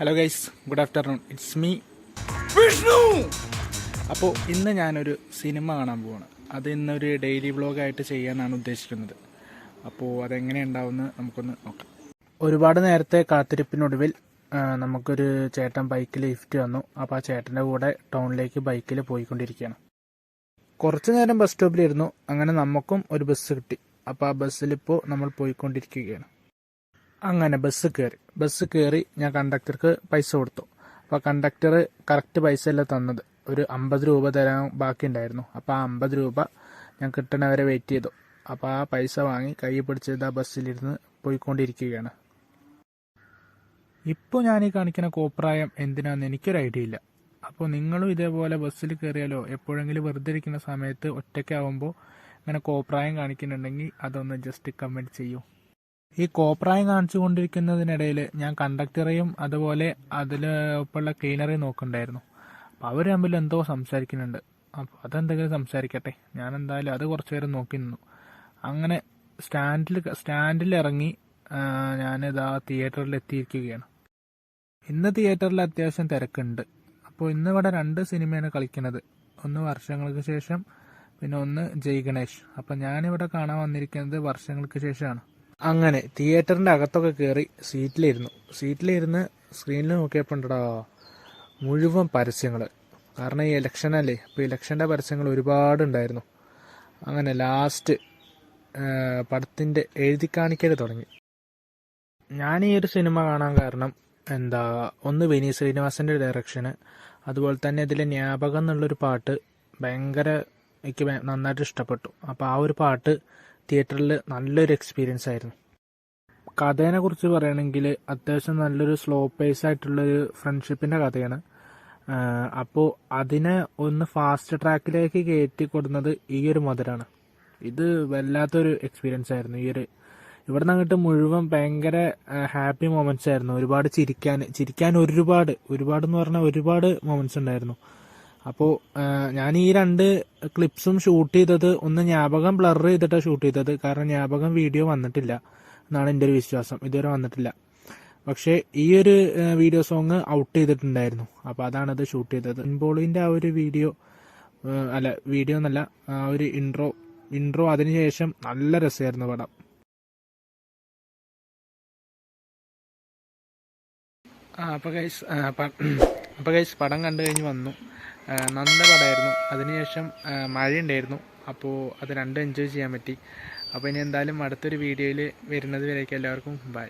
Hello guys, good afternoon. It's me Vishnu. അപ്പോൾ ഇന്ന് ഞാനൊരു സിനിമ കാണാൻ പോവാണ്. അത് ഇന്നൊരു ഡെയിലി വ്ളോഗായിട്ട് ചെയ്യാനാണ് ഉദ്ദേശിക്കുന്നത്. അപ്പോൾ അതെങ്ങനെ ഉണ്ടാവുമെന്ന് നമുക്കൊന്ന് നോക്കാം. ഒരുപാട് നേരത്തെ കാത്തിരിപ്പിനൊടുവിൽ നമുക്കൊരു ചേട്ടൻ ബൈക്കിൽ ലിഫ്റ്റ് വന്നു. അപ്പോൾ ആ ചേട്ടൻ്റെ കൂടെ ടൗണിലേക്ക് ബൈക്കിൽ പോയിക്കൊണ്ടിരിക്കുകയാണ്. കുറച്ച് നേരം ബസ് സ്റ്റോപ്പിലിരുന്നു. അങ്ങനെ നമുക്കും ഒരു ബസ് കിട്ടി. അപ്പോൾ ആ ബസ്സിലിപ്പോൾ നമ്മൾ പോയിക്കൊണ്ടിരിക്കുകയാണ്. അങ്ങനെ ബസ് കയറി ഞാൻ കണ്ടക്ടർക്ക് പൈസ കൊടുത്തു. അപ്പോൾ കണ്ടക്ടർ കറക്റ്റ് പൈസ അല്ല തന്നത്. ഒരു 50 രൂപ തരാൻ ബാക്കിയുണ്ടായിരുന്നു. അപ്പോൾ ആ 50 രൂപ ഞാൻ കിട്ടണവരെ വെയിറ്റ് ചെയ്തു. അപ്പോൾ ആ പൈസ വാങ്ങി കൈ പിടിച്ചത് ആ ബസ്സിലിരുന്ന് പോയിക്കൊണ്ടിരിക്കുകയാണ്. ഇപ്പോൾ ഞാൻ ഈ കാണിക്കുന്ന കോപ്രായം എന്തിനാണെന്ന് എനിക്കൊരു ഐഡിയ ഇല്ല. അപ്പോൾ നിങ്ങളും ഇതേപോലെ ബസ്സിൽ കയറിയാലോ എപ്പോഴെങ്കിലും വെറുതെ ഇരിക്കുന്ന സമയത്ത് ഒറ്റയ്ക്കാവുമ്പോൾ ഇങ്ങനെ കോപ്രായം കാണിക്കുന്നുണ്ടെങ്കിൽ അതൊന്ന് ജസ്റ്റ് കമൻറ്റ് ചെയ്യൂ. ഈ കോപ്രായം കാണിച്ചു കൊണ്ടിരിക്കുന്നതിനിടയിൽ ഞാൻ കണ്ടക്ടറെയും അതുപോലെ അതിൽ ഒപ്പമുള്ള ക്ലീനറെയും നോക്കുന്നുണ്ടായിരുന്നു. അപ്പോൾ അവർ തമ്മിൽ എന്തോ സംസാരിക്കുന്നുണ്ട്. അപ്പോൾ അതെന്തെങ്കിലും സംസാരിക്കട്ടെ, ഞാൻ എന്തായാലും അത് കുറച്ച് നേരം നോക്കി നിന്നു. അങ്ങനെ സ്റ്റാൻഡിൽ ഇറങ്ങി ഞാനിതാ തിയേറ്ററിൽ എത്തിയിരിക്കുകയാണ്. ഇന്ന് തിയേറ്ററിൽ അത്യാവശ്യം തിരക്കുണ്ട്. അപ്പോൾ ഇന്ന് ഇവിടെ 2 സിനിമയാണ് കളിക്കുന്നത്. ഒന്ന് വർഷങ്ങൾക്ക് ശേഷം, പിന്നെ ഒന്ന് ജയ് ഗണേഷ്. അപ്പം ഞാനിവിടെ കാണാൻ വന്നിരിക്കുന്നത് വർഷങ്ങൾക്ക് ശേഷമാണ്. അങ്ങനെ തിയേറ്ററിൻ്റെ അകത്തൊക്കെ കയറി സീറ്റിലിരുന്ന് സ്ക്രീനിൽ നോക്കിയപ്പോൾ ഉണ്ടടാ മുഴുവൻ പരസ്യങ്ങൾ. കാരണം ഈ ഇലക്ഷനല്ലേ, അപ്പോൾ ഇലക്ഷൻ്റെ പരസ്യങ്ങൾ ഒരുപാടുണ്ടായിരുന്നു. അങ്ങനെ ലാസ്റ്റ് പടത്തിൻ്റെ എഴുതി കാണിക്കൽ തുടങ്ങി. ഞാൻ ഈ ഒരു സിനിമ കാണാൻ കാരണം ഒന്ന് വിനീത് ശ്രീനിവാസൻ്റെ ഡയറക്ഷന്, അതുപോലെ തന്നെ ഇതിലെ ജ്ഞാപകം എന്നുള്ളൊരു പാട്ട് എനിക്ക് നന്നായിട്ട് ഇഷ്ടപ്പെട്ടു. അപ്പോൾ ആ ഒരു പാട്ട് തിയേറ്ററിൽ നല്ലൊരു എക്സ്പീരിയൻസ് ആയിരുന്നു. കഥേനെ കുറിച്ച് പറയുകയാണെങ്കിൽ അത്യാവശ്യം നല്ലൊരു സ്ലോ പേസ് ആയിട്ടുള്ളൊരു ഫ്രണ്ട്ഷിപ്പിൻ്റെ കഥയാണ്. അപ്പോൾ അതിനെ ഒന്ന് ഫാസ്റ്റ് ട്രാക്കിലേക്ക് കയറ്റി കൊടുക്കുന്നത് ഈ ഒരു മുതലാണ്. ഇത് വല്ലാത്തൊരു എക്സ്പീരിയൻസ് ആയിരുന്നു. ഇവിടെ നിന്ന് അങ്ങോട്ട് മുഴുവൻ ഭയങ്കര ഹാപ്പി മൊമെന്റ്സ് ആയിരുന്നു. ഒരുപാട് ചിരിക്കാൻ ഒരുപാട് എന്ന് പറഞ്ഞാൽ ഒരുപാട് മൊമെന്റ്സ് ഉണ്ടായിരുന്നു. അപ്പോൾ ഞാൻ ഈ 2 ക്ലിപ്സും ഷൂട്ട് ചെയ്തത് ഒന്ന് ജ്ഞാപകം ബ്ലർ ചെയ്തിട്ടാണ് ഷൂട്ട് ചെയ്തത്. കാരണം ജ്ഞാപകം വീഡിയോ വന്നിട്ടില്ല എന്നാണ് എൻ്റെ ഒരു വിശ്വാസം. ഇതുവരെ വന്നിട്ടില്ല. പക്ഷേ ഈ ഒരു വീഡിയോ സോങ് ഔട്ട് ചെയ്തിട്ടുണ്ടായിരുന്നു. അപ്പോൾ അതാണ് ഇത് ഷൂട്ട് ചെയ്തത്. ഇൻബോളിൻ്റെ ആ ഒരു വീഡിയോ എന്നല്ല, ആ ഒരു ഇൻട്രോ അതിനുശേഷം നല്ല രസമായിരുന്നു പടം. അപ്പോൾ ഗൈസ് പടം കണ്ടു കഴിഞ്ഞ് വന്നു. നല്ല പടമായിരുന്നു. അതിനുശേഷം മഴയുണ്ടായിരുന്നു. അപ്പോൾ അത് 2 എൻജോയ് ചെയ്യാൻ പറ്റി. അപ്പോൾ ഇനി എന്തായാലും അടുത്തൊരു വീഡിയോയിൽ വരുന്നത് വരേക്കും എല്ലാവർക്കും ബൈ.